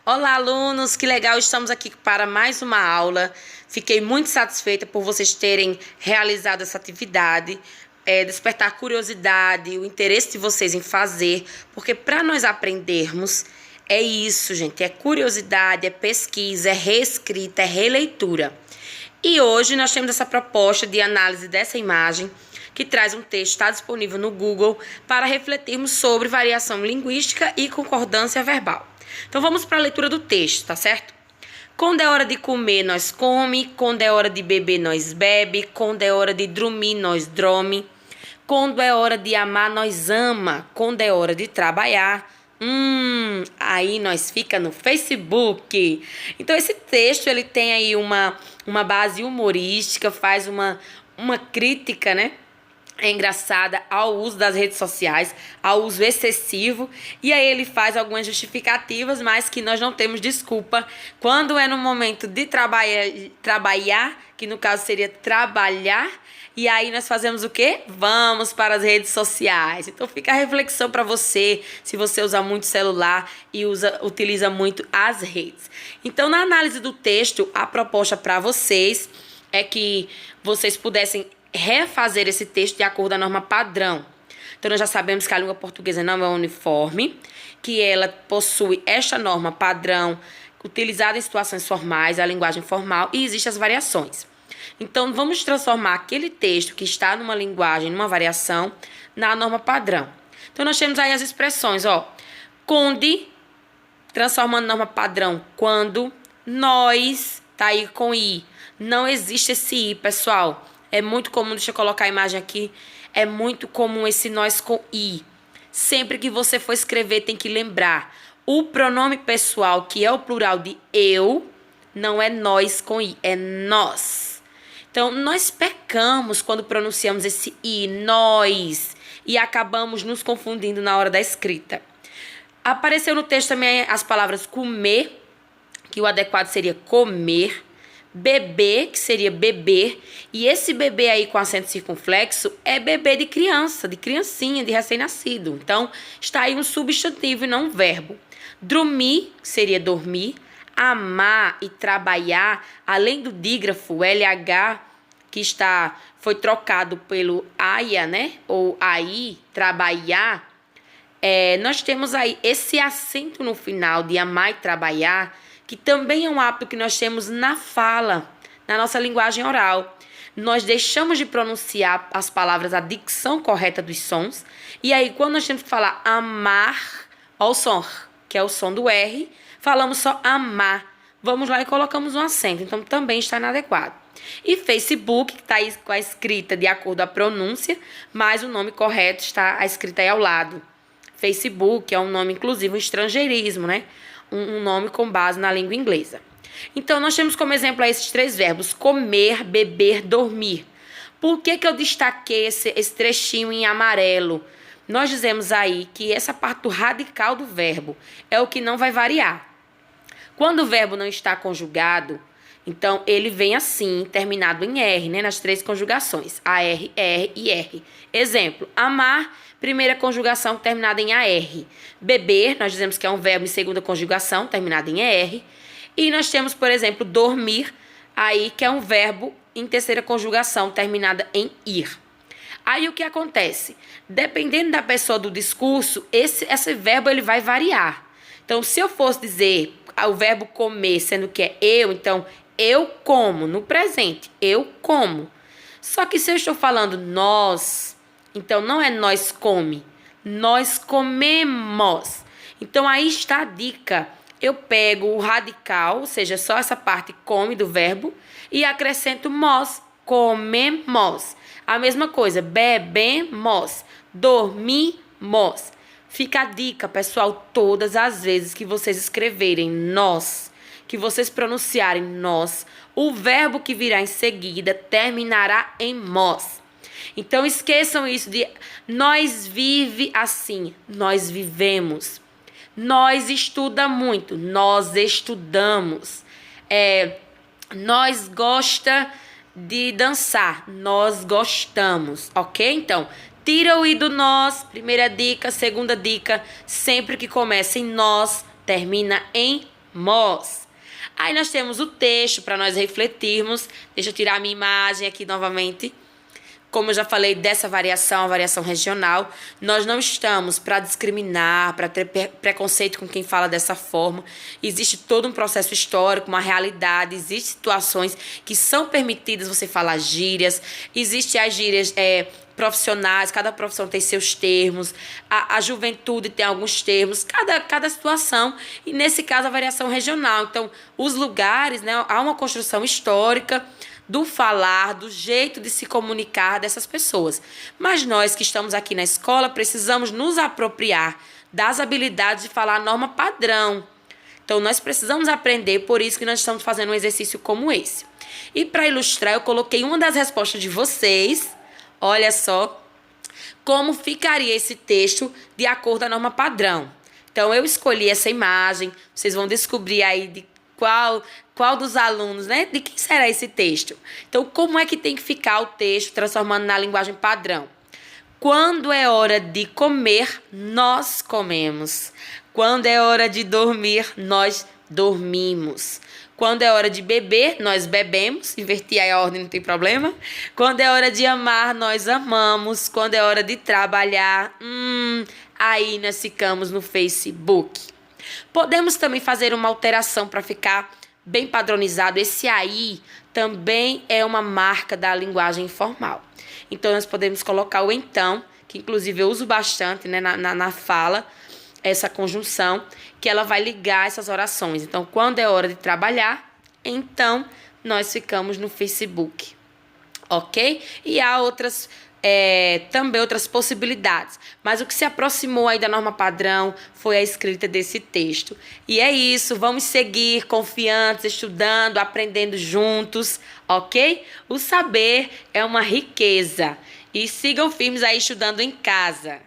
Olá, alunos! Que legal, estamos aqui para mais uma aula. Fiquei muito satisfeita por vocês terem realizado essa atividade, despertar a curiosidade, o interesse de vocês em fazer, porque para nós aprendermos, é isso, gente, é curiosidade, é pesquisa, é reescrita, é releitura. E hoje nós temos essa proposta de análise dessa imagem, que traz um texto, está disponível no Google, para refletirmos sobre variação linguística e concordância verbal. Então vamos para a leitura do texto, tá certo? Quando é hora de comer, nós come. Quando é hora de beber, nós bebe. Quando é hora de dormir, nós dorme. Quando é hora de amar, nós ama. Quando é hora de trabalhar, aí nós fica no Facebook. Então esse texto, ele tem aí uma base humorística, faz uma crítica, né? É engraçada ao uso das redes sociais, ao uso excessivo, e aí ele faz algumas justificativas, mas que nós não temos desculpa quando é no momento de trabalhar, que no caso seria trabalhar, e aí nós fazemos o quê? Vamos para as redes sociais. Então fica a reflexão para você, se você usa muito celular e utiliza muito as redes. Então, na análise do texto, a proposta para vocês é que vocês pudessem refazer esse texto de acordo com a norma padrão. Então, nós já sabemos que a língua portuguesa não é uniforme, que ela possui esta norma padrão utilizada em situações formais, a linguagem formal, e existem as variações. Então, vamos transformar aquele texto que está numa linguagem, numa variação, na norma padrão. Então, nós temos aí as expressões, conde, transformando norma padrão, quando, nós, tá aí com i. Não existe esse i, pessoal. É muito comum, deixa eu colocar a imagem aqui, é muito comum esse nós com i. Sempre que você for escrever, tem que lembrar. O pronome pessoal, que é o plural de eu, não é nós com i, é nós. Então, nós pecamos quando pronunciamos esse i, nós, e acabamos nos confundindo na hora da escrita. Apareceu no texto também as palavras comer, que o adequado seria comer, beber, que seria beber, e esse bebê aí com acento circunflexo é bebê de criança, de criancinha, de recém-nascido. Então, está aí um substantivo e não um verbo. Dormir, que seria dormir, amar e trabalhar, além do dígrafo LH, que foi trocado pelo aia, né? Ou aí, trabalhar, nós temos aí esse acento no final de amar e trabalhar, que também é um hábito que nós temos na fala, na nossa linguagem oral. Nós deixamos de pronunciar as palavras, a dicção correta dos sons, e aí quando nós temos que falar amar, ó o som, que é o som do R, falamos só amar. Vamos lá e colocamos um acento, então também está inadequado. E Facebook, que está aí com a escrita de acordo com a pronúncia, mas o nome correto está a escrita aí ao lado. Facebook é um nome, inclusive, um estrangeirismo, né? Um nome com base na língua inglesa. Então, nós temos como exemplo aí esses três verbos: comer, beber, dormir. Por que eu destaquei esse trechinho em amarelo? Nós dizemos aí que essa parte do radical do verbo é o que não vai variar. Quando o verbo não está conjugado, então ele vem assim, terminado em R, né? Nas três conjugações, AR, R e R. Exemplo, amar, primeira conjugação terminada em AR. Beber, nós dizemos que é um verbo em segunda conjugação, terminado em ER. E nós temos, por exemplo, dormir, aí que é um verbo em terceira conjugação, terminada em ir. Aí o que acontece? Dependendo da pessoa do discurso, esse verbo ele vai variar. Então, se eu fosse dizer o verbo comer, sendo que é eu, então eu como, no presente, eu como. Só que se eu estou falando nós, então não é nós come, nós comemos. Então aí está a dica. Eu pego o radical, ou seja, só essa parte come do verbo, e acrescento mos, comemos. A mesma coisa, bebemos, dormimos. Fica a dica, pessoal, todas as vezes que vocês escreverem nós, que vocês pronunciarem nós, o verbo que virá em seguida terminará em mos. Então, esqueçam isso de nós vive assim, nós vivemos. Nós estuda muito, nós estudamos. Nós gosta de dançar, nós gostamos, ok? Então, tira o i do nós, primeira dica. Segunda dica, sempre que começa em nós, termina em Aí nós temos o texto para nós refletirmos. Deixa eu tirar a minha imagem aqui novamente. Como eu já falei dessa variação, a variação regional, nós não estamos para discriminar, para ter preconceito com quem fala dessa forma. Existe todo um processo histórico, uma realidade, existem situações que são permitidas você falar gírias, existem as gírias profissionais, cada profissão tem seus termos, a juventude tem alguns termos, cada situação, e nesse caso a variação regional. Então, os lugares, né, há uma construção histórica do falar, do jeito de se comunicar dessas pessoas. Mas nós que estamos aqui na escola precisamos nos apropriar das habilidades de falar a norma padrão. Então, nós precisamos aprender, por isso que nós estamos fazendo um exercício como esse. E para ilustrar, eu coloquei uma das respostas de vocês. Olha só como ficaria esse texto de acordo com a norma padrão. Então, eu escolhi essa imagem, vocês vão descobrir aí de qual dos alunos, né? De quem será esse texto? Então, como é que tem que ficar o texto transformando na linguagem padrão? Quando é hora de comer, nós comemos. Quando é hora de dormir, nós dormimos. Quando é hora de beber, nós bebemos. Inverti aí a ordem, não tem problema. Quando é hora de amar, nós amamos. Quando é hora de trabalhar, aí nós ficamos no Facebook. Podemos também fazer uma alteração para ficar bem padronizado. Esse aí também é uma marca da linguagem informal. Então, nós podemos colocar o então, que inclusive eu uso bastante, né, na fala, essa conjunção, que ela vai ligar essas orações. Então, quando é hora de trabalhar, então nós ficamos no Facebook. Ok? E há também outras possibilidades. Mas o que se aproximou aí da norma padrão foi a escrita desse texto. E é isso, vamos seguir confiantes, estudando, aprendendo juntos, ok? O saber é uma riqueza. E sigam firmes aí estudando em casa.